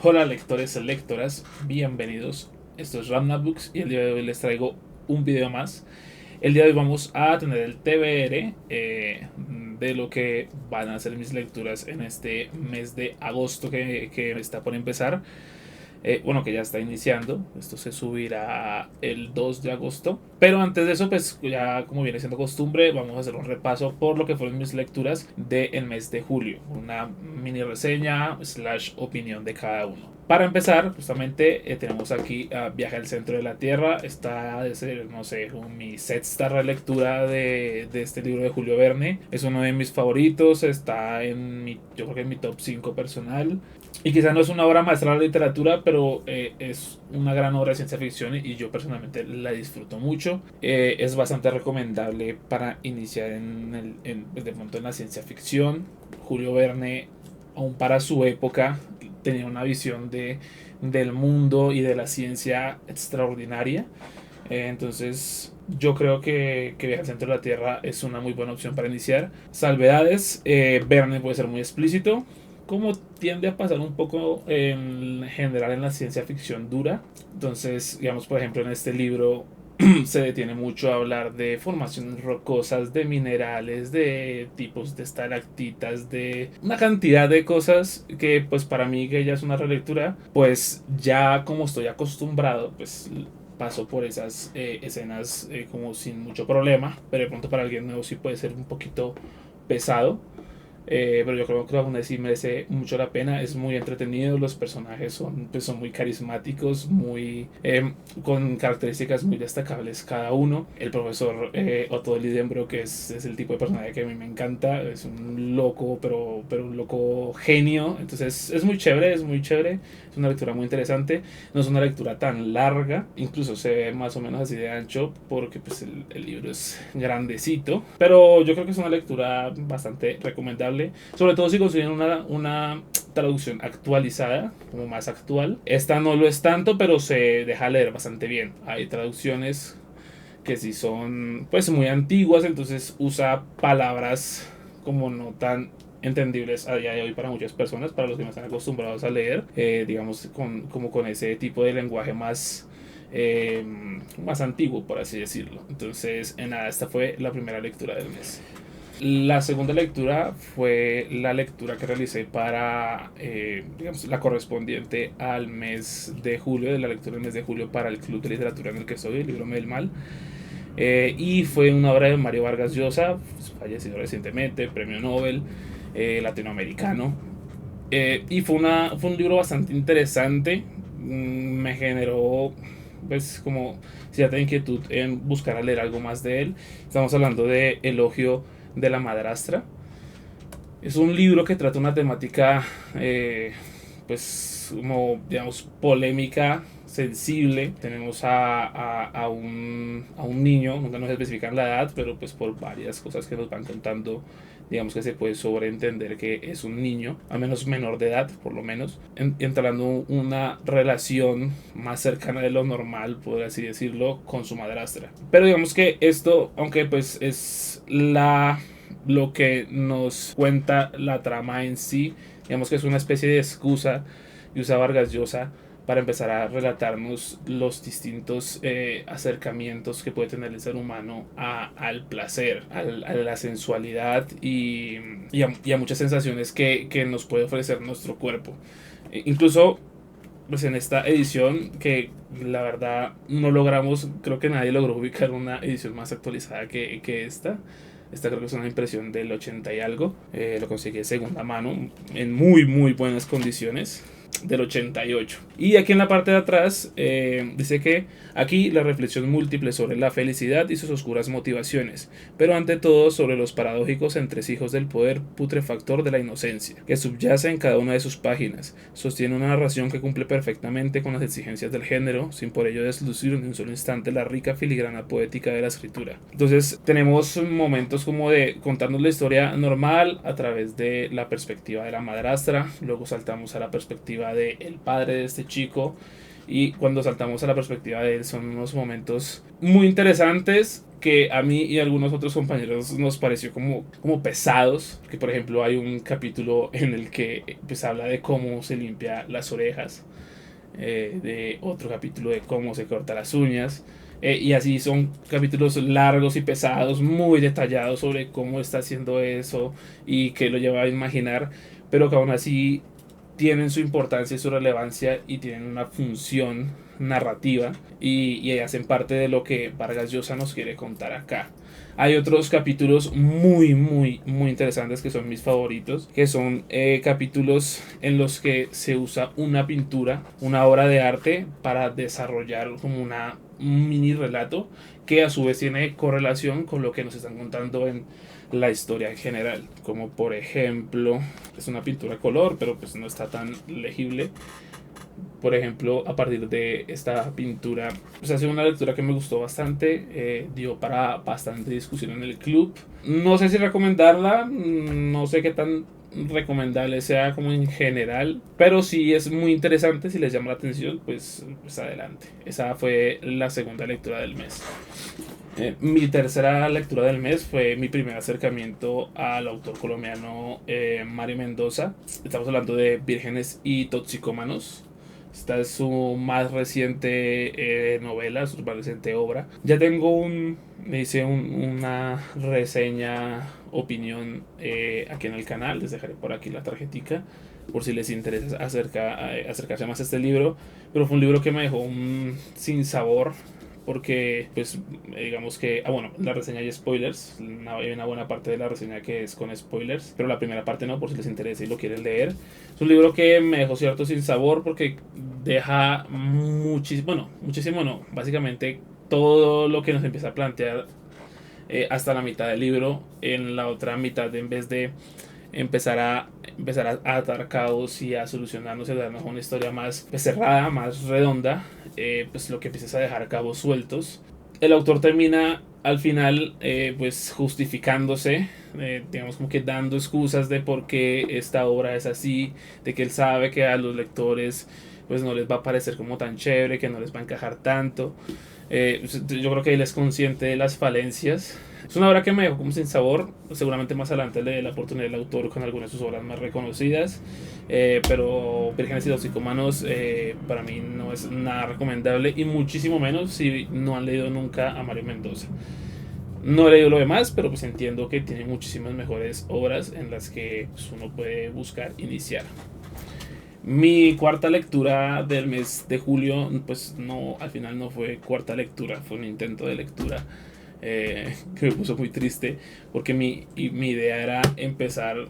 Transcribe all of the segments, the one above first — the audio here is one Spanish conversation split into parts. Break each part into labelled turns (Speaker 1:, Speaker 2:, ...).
Speaker 1: Hola lectores y lectoras, bienvenidos. Esto es Ramnat Books y el día de hoy les traigo un video más. El día de hoy vamos a tener el TBR de lo que van a ser mis lecturas en este mes de agosto que está por empezar. Bueno, que ya está iniciando. Esto se subirá el 2 de agosto. Pero antes de eso, pues ya como viene siendo costumbre, vamos a hacer un repaso por lo que fueron mis lecturas del mes de julio. Una mini reseña slash opinión de cada uno. Para empezar, justamente tenemos aquí Viaje al centro de la Tierra. Está de ser, no sé, mi sexta relectura de este libro de Julio Verne. Es uno de mis favoritos. Está en mi, yo creo que en mi top 5 personal. Y quizá no es una obra maestra de la literatura, pero es una gran obra de ciencia ficción y yo personalmente la disfruto mucho. Es bastante recomendable para iniciar de pronto en la ciencia ficción. Julio Verne, aún para su época, tenía una visión del mundo y de la ciencia extraordinaria. Entonces, yo creo que Viaje al centro de la Tierra es una muy buena opción para iniciar. Salvedades, Verne puede ser muy explícito, como tiende a pasar un poco en general en la ciencia ficción dura. Entonces, digamos, por ejemplo, en este libro se detiene mucho a hablar de formaciones rocosas, de minerales, de tipos de estalactitas, de una cantidad de cosas que pues para mí que ya es una relectura, pues ya como estoy acostumbrado, pues paso por esas escenas como sin mucho problema, pero de pronto para alguien nuevo sí puede ser un poquito pesado. Pero yo creo que aún así merece mucho la pena. Es muy entretenido. Los personajes son muy carismáticos, con características muy destacables cada uno. El profesor Otto Lidenbrock que es el tipo de personaje que a mí me encanta. Es un loco, pero un loco genio. Entonces es muy chévere, es muy chévere. Es una lectura muy interesante. No es una lectura tan larga. Incluso se ve más o menos así de ancho porque pues el libro es grandecito. Pero yo creo que es una lectura bastante recomendable. Sobre todo si consiguen una traducción actualizada, como más actual. Esta no lo es tanto, pero se deja leer bastante bien. Hay traducciones que sí son pues muy antiguas, entonces usa palabras como no tan entendibles a día de hoy para muchas personas, para los que no están acostumbrados a leer, digamos como con ese tipo de lenguaje eh, más antiguo, por así decirlo. Entonces, nada, esta fue la primera lectura del mes. La segunda lectura fue la lectura que realicé para, digamos, la correspondiente al mes de julio, de la lectura del mes de julio para el Club de Literatura en el que estoy, el libro Del Mal. Y fue una obra de Mario Vargas Llosa, fallecido recientemente, premio Nobel latinoamericano. Y fue un libro bastante interesante. Me generó pues como cierta inquietud en buscar a leer algo más de él. Estamos hablando de Elogio de la Madrastra. Es un libro que trata una temática pues como digamos polémica, sensible. Tenemos a un niño, nunca nos especifican la edad, pero pues por varias cosas que nos van contando, digamos que se puede sobreentender que es un niño, al menos menor de edad, por lo menos, entrando una relación más cercana de lo normal, por así decirlo, con su madrastra. Pero digamos que esto, aunque pues es lo que nos cuenta la trama en sí, digamos que es una especie de excusa y usa Vargas Llosa para empezar a relatarnos los distintos acercamientos que puede tener el ser humano al placer, a la sensualidad y a muchas sensaciones que nos puede ofrecer nuestro cuerpo. Incluso pues en esta edición que la verdad no logramos, creo que nadie logró ubicar una edición más actualizada que esta. Esta creo que es una impresión del 80 y algo. Lo conseguí de segunda mano en muy buenas condiciones, del 88. Y aquí en la parte de atrás dice que aquí la reflexión múltiple sobre la felicidad y sus oscuras motivaciones, pero ante todo sobre los paradójicos entresijos del poder putrefactor de la inocencia, que subyace en cada una de sus páginas. Sostiene una narración que cumple perfectamente con las exigencias del género, sin por ello deslucir en un solo instante la rica filigrana poética de la escritura. Entonces tenemos momentos como de contarnos la historia normal a través de la perspectiva de la madrastra, luego saltamos a la perspectiva del padre de este chico y cuando saltamos a la perspectiva de él son unos momentos muy interesantes que a mí y a algunos otros compañeros nos pareció como pesados, que por ejemplo hay un capítulo en el que pues habla de cómo se limpia las orejas, de otro capítulo de cómo se corta las uñas, y así son capítulos largos y pesados, muy detallados sobre cómo está haciendo eso y qué lo lleva a imaginar, pero que aún así tienen su importancia y su relevancia y tienen una función narrativa y hacen parte de lo que Vargas Llosa nos quiere contar acá. Hay otros capítulos muy interesantes que son mis favoritos, que son capítulos en los que se usa una pintura, una obra de arte para desarrollar como un mini relato que a su vez tiene correlación con lo que nos están contando en la historia en general, como por ejemplo es una pintura a color pero pues no está tan legible. Por ejemplo, a partir de esta pintura, pues ha sido una lectura que me gustó bastante, dio para bastante discusión en el club. No sé si recomendarla, no sé qué tan recomendable sea como en general, pero si es muy interesante, si les llama la atención, pues adelante. Esa fue la segunda lectura del mes. Mi tercera lectura del mes fue mi primer acercamiento al autor colombiano Mario Mendoza. Estamos hablando de Vírgenes y Toxicómanos. Esta es su más reciente novela, su más reciente obra. Ya tengo hice una reseña, opinión aquí en el canal. Les dejaré por aquí la tarjetica por si les interesa acercarse más a este libro. Pero fue un libro que me dejó un sin sabor porque pues digamos que bueno, la reseña hay spoilers, hay una buena parte de la reseña que es con spoilers, pero la primera parte no, por si les interesa y lo quieren leer. Es un libro que me dejó cierto sin sabor porque deja muchísimo no, básicamente todo lo que nos empieza a plantear hasta la mitad del libro, en la otra mitad, en vez de empezar a atar caos y a solucionarnos y a darnos una historia más pues, cerrada, más redonda, pues lo que empiezas a dejar cabos sueltos. El autor termina al final pues justificándose, digamos como que dando excusas de por qué esta obra es así, de que él sabe que a los lectores pues no les va a parecer como tan chévere, que no les va a encajar tanto. Yo creo que él es consciente de las falencias. Es una obra que me dejó como sin sabor. Seguramente más adelante le dé la oportunidad del autor con algunas de sus obras más reconocidas. Pero Vírgenes y Toxicómanos para mí no es nada recomendable. Y muchísimo menos si no han leído nunca a Mario Mendoza. No he leído lo demás, pero pues entiendo que tiene muchísimas mejores obras en las que pues, uno puede buscar iniciar. Mi cuarta lectura del mes de julio, pues no, al final no fue cuarta lectura, fue un intento de lectura que me puso muy triste porque mi idea era empezar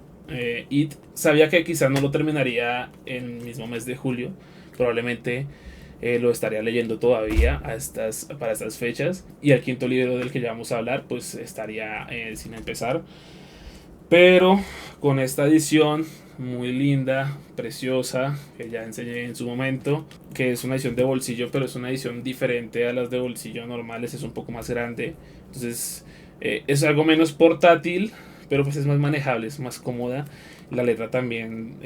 Speaker 1: It. Sabía que quizás no lo terminaría en el mismo mes de julio, probablemente lo estaría leyendo todavía para estas fechas y el quinto libro del que ya vamos a hablar pues estaría sin empezar. Pero con esta edición muy linda, preciosa, que ya enseñé en su momento, que es una edición de bolsillo, pero es una edición diferente a las de bolsillo normales, es un poco más grande. Entonces es algo menos portátil, pero pues es más manejable, es más cómoda. La letra también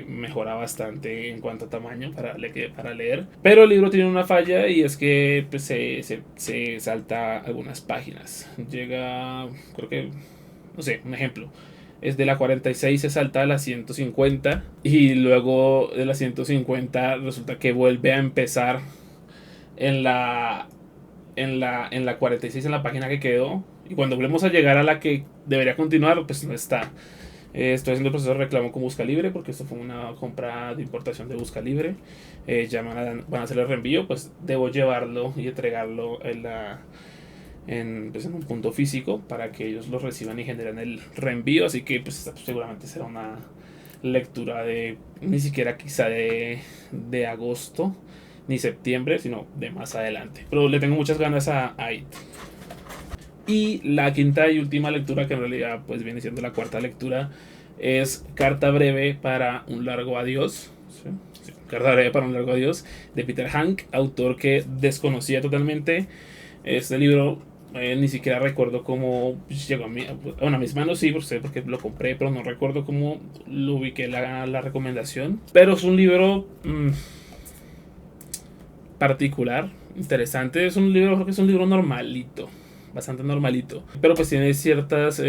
Speaker 1: mejora bastante en cuanto a tamaño para leer. Pero el libro tiene una falla y es que pues, se salta algunas páginas. Llega, creo que no sé, un ejemplo, es de la 46 se salta a la 150 y luego de la 150 resulta que vuelve a empezar en la 46 en la página que quedó y cuando volvemos a llegar a la que debería continuar pues no está. Estoy haciendo el proceso de reclamo con Busca Libre porque esto fue una compra de importación de Busca Libre. Ya van a hacer el reenvío, pues debo llevarlo y entregarlo pues en un punto físico para que ellos lo reciban y generen el reenvío. Así que pues seguramente será una lectura de ni siquiera quizá de agosto ni septiembre, sino de más adelante. Pero le tengo muchas ganas a It. Y la quinta y última lectura, que en realidad pues viene siendo la cuarta lectura, es Carta breve para un largo adiós. ¿Sí? Sí, Carta breve para un largo adiós de Peter Hank, autor que desconocía totalmente. Este libro ni siquiera recuerdo cómo llegó a mis manos, sí, porque lo compré, pero no recuerdo cómo lo ubiqué la recomendación. Pero es un libro particular, interesante. Es un libro, creo que es un libro normalito, bastante normalito, pero pues tiene ciertos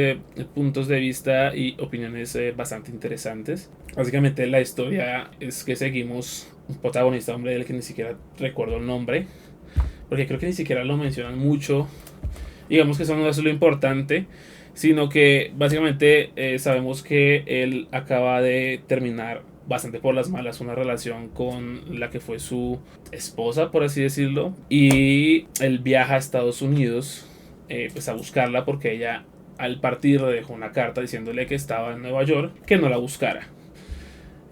Speaker 1: puntos de vista y opiniones bastante interesantes. Básicamente la historia es que seguimos un protagonista, hombre, del que ni siquiera recuerdo el nombre, porque creo que ni siquiera lo mencionan mucho. Digamos que eso no es lo importante, sino que básicamente sabemos que él acaba de terminar bastante por las malas una relación con la que fue su esposa, por así decirlo, y él viaja a Estados Unidos pues a buscarla porque ella al partir le dejó una carta diciéndole que estaba en Nueva York, que no la buscara.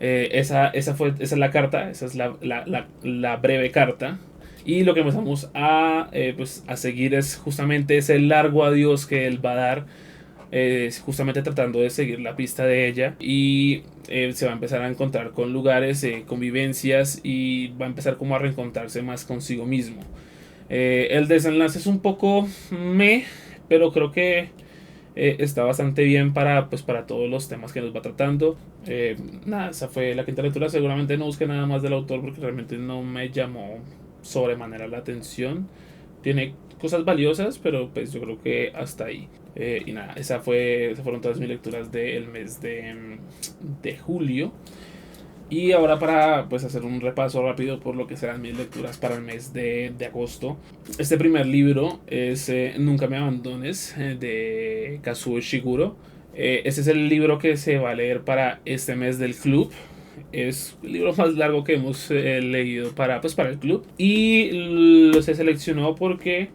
Speaker 1: Esa es la carta, esa es la breve carta. Y lo que empezamos pues, a seguir es justamente ese largo adiós que él va a dar, justamente tratando de seguir la pista de ella. Y se va a empezar a encontrar con lugares, convivencias, y va a empezar como a reencontrarse más consigo mismo. El desenlace es un poco meh, pero creo que está bastante bien pues, para todos los temas que nos va tratando. Nada, esa fue la quinta lectura. Seguramente no busqué nada más del autor porque realmente no me llamó sobremanera la atención. Tiene cosas valiosas, pero pues yo creo que hasta ahí. Y nada, esas fueron todas mis lecturas del mes de julio. Y ahora para pues hacer un repaso rápido por lo que serán mis lecturas para el mes de agosto. Este primer libro es Nunca me abandones, de Kazuo Ishiguro. Este es el libro que se va a leer para este mes del club. Es el libro más largo que hemos leído para el club. Y lo se seleccionó porque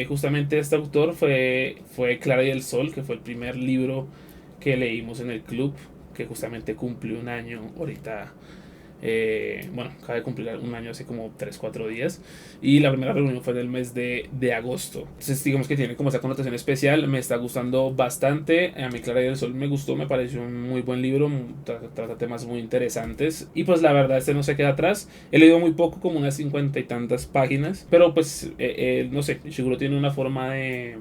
Speaker 1: justamente este autor fue Clara y el Sol, que fue el primer libro que leímos en el club, que justamente cumplió un año ahorita. Bueno, acaba de cumplir un año hace como 3 4 días. Y la primera reunión fue en el mes de agosto. Entonces digamos que tiene como esa connotación especial. Me está gustando bastante. A mí Clara y el Sol me gustó. Me pareció un muy buen libro. Trata temas muy interesantes. Y pues la verdad este no se queda atrás. He leído muy poco, como unas 50 y tantas páginas. Pero pues no sé, Shiguro tiene una forma de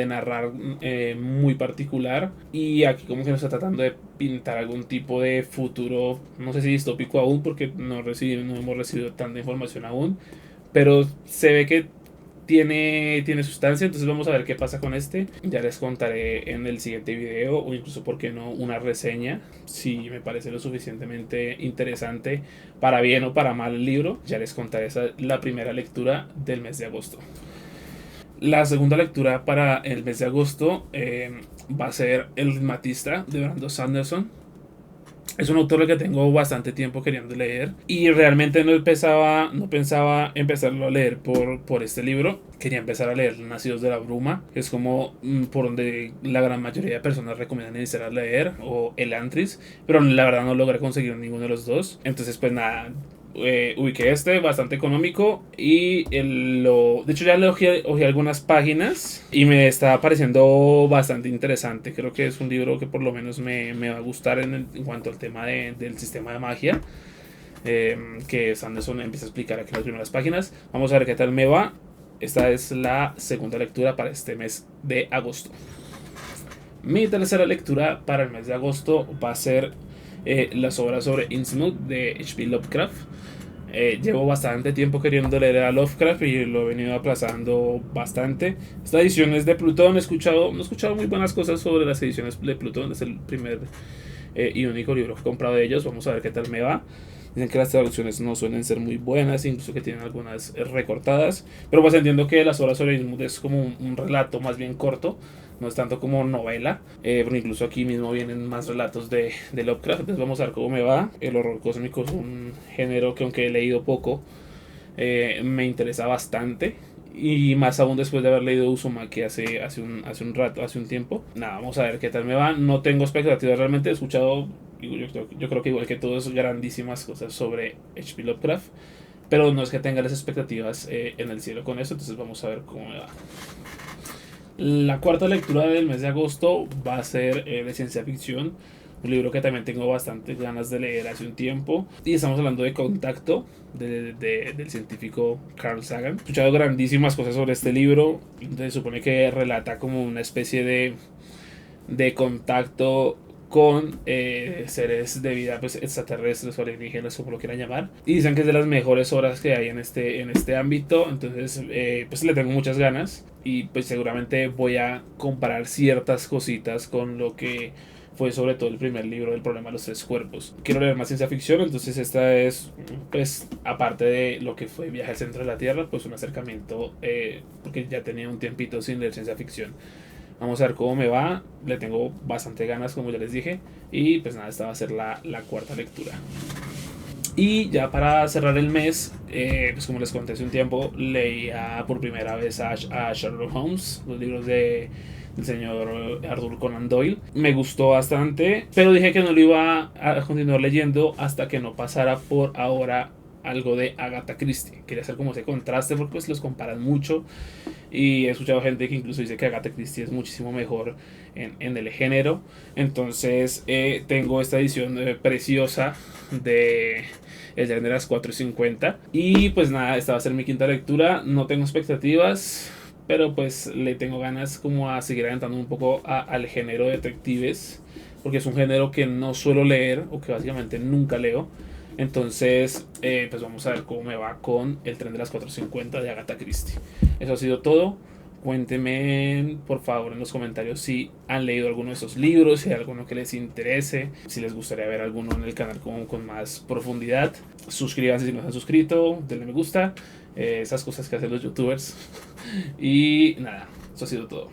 Speaker 1: narrar muy particular. Y aquí como que nos está tratando de pintar algún tipo de futuro, no sé si distópico aún, porque no hemos recibido tanta información aún, pero se ve que tiene sustancia. Entonces vamos a ver qué pasa con este. Ya les contaré en el siguiente video, o incluso, por qué no, una reseña, si me parece lo suficientemente interesante para bien o para mal el libro. Ya les contaré. Esa la primera lectura del mes de agosto. La segunda lectura para el mes de agosto va a ser El ritmatista, de Brandon Sanderson. Es un autor que tengo bastante tiempo queriendo leer y realmente no pensaba empezarlo a leer por este libro. Quería empezar a leer Nacidos de la Bruma, que es como por donde la gran mayoría de personas recomiendan iniciar a leer, o El Antris, pero la verdad no logré conseguir ninguno de los dos. Entonces pues nada, ubiqué este, bastante económico, y de hecho ya le ojé algunas páginas y me está pareciendo bastante interesante. Creo que es un libro que por lo menos me va a gustar en cuanto al tema del sistema de magia, que Sanderson empieza a explicar aquí en las primeras páginas. Vamos a ver qué tal me va. Esta es la segunda lectura para este mes de agosto. Mi tercera lectura para el mes de agosto va a ser las obras sobre Innsmouth de H.P. Lovecraft. Llevo bastante tiempo queriendo leer a Lovecraft y lo he venido aplazando bastante. Esta edición es de Plutón. No he escuchado muy buenas cosas sobre las ediciones de Plutón. Es el primer y único libro que he comprado de ellos. Vamos a ver qué tal me va. Dicen que las traducciones no suelen ser muy buenas, incluso que tienen algunas recortadas. Pero pues entiendo que las obras sobre Innsmouth es como un relato más bien corto, no es tanto como novela, pero incluso aquí mismo vienen más relatos de Lovecraft. Entonces vamos a ver cómo me va. El horror cósmico es un género que, aunque he leído poco, me interesa bastante. Y más aún después de haber leído Uzumaki hace un tiempo. Nada, vamos a ver qué tal me va. No tengo expectativas realmente. He escuchado, yo creo que igual que todos, grandísimas cosas sobre H.P. Lovecraft, pero no es que tenga las expectativas en el cielo con eso. Entonces vamos a ver cómo me va. La cuarta lectura del mes de agosto va a ser de ciencia ficción, un libro que también tengo bastante ganas de leer hace un tiempo. Y estamos hablando de Contacto, del científico Carl Sagan. He escuchado grandísimas cosas sobre este libro. Se supone que relata como una especie de contacto con seres de vida pues extraterrestres o alienígenas, como lo quieran llamar, y dicen que es de las mejores obras que hay en este ámbito. Entonces pues le tengo muchas ganas y pues seguramente voy a comparar ciertas cositas con lo que fue sobre todo el primer libro del problema de los tres cuerpos. Quiero leer más ciencia ficción, entonces esta es, pues, aparte de lo que fue Viaje al centro de la Tierra, pues un acercamiento, porque ya tenía un tiempito sin leer ciencia ficción. Vamos a ver cómo me va, le tengo bastante ganas, como ya les dije, y pues nada, esta va a ser la cuarta lectura. Y ya para cerrar el mes, pues como les conté hace un tiempo, leía por primera vez a Sherlock Holmes, los libros del señor Arthur Conan Doyle. Me gustó bastante, pero dije que no lo iba a continuar leyendo hasta que no pasara por ahora algo de Agatha Christie. Quería hacer como ese contraste porque pues los comparan mucho y he escuchado gente que incluso dice que Agatha Christie es muchísimo mejor en el género. Entonces tengo esta edición preciosa de El Tren de las 4:50. Y pues nada, esta va a ser mi quinta lectura. No tengo expectativas, pero pues le tengo ganas como a seguir adentrando un poco al género de detectives, porque es un género que no suelo leer o que básicamente nunca leo. Entonces, pues vamos a ver cómo me va con El Tren de las 4:50 de Agatha Christie. Eso ha sido todo. Cuéntenme por favor en los comentarios si han leído alguno de estos libros, si hay alguno que les interese, si les gustaría ver alguno en el canal con más profundidad. Suscríbanse si no se han suscrito, denle me gusta, esas cosas que hacen los youtubers. Y nada, eso ha sido todo.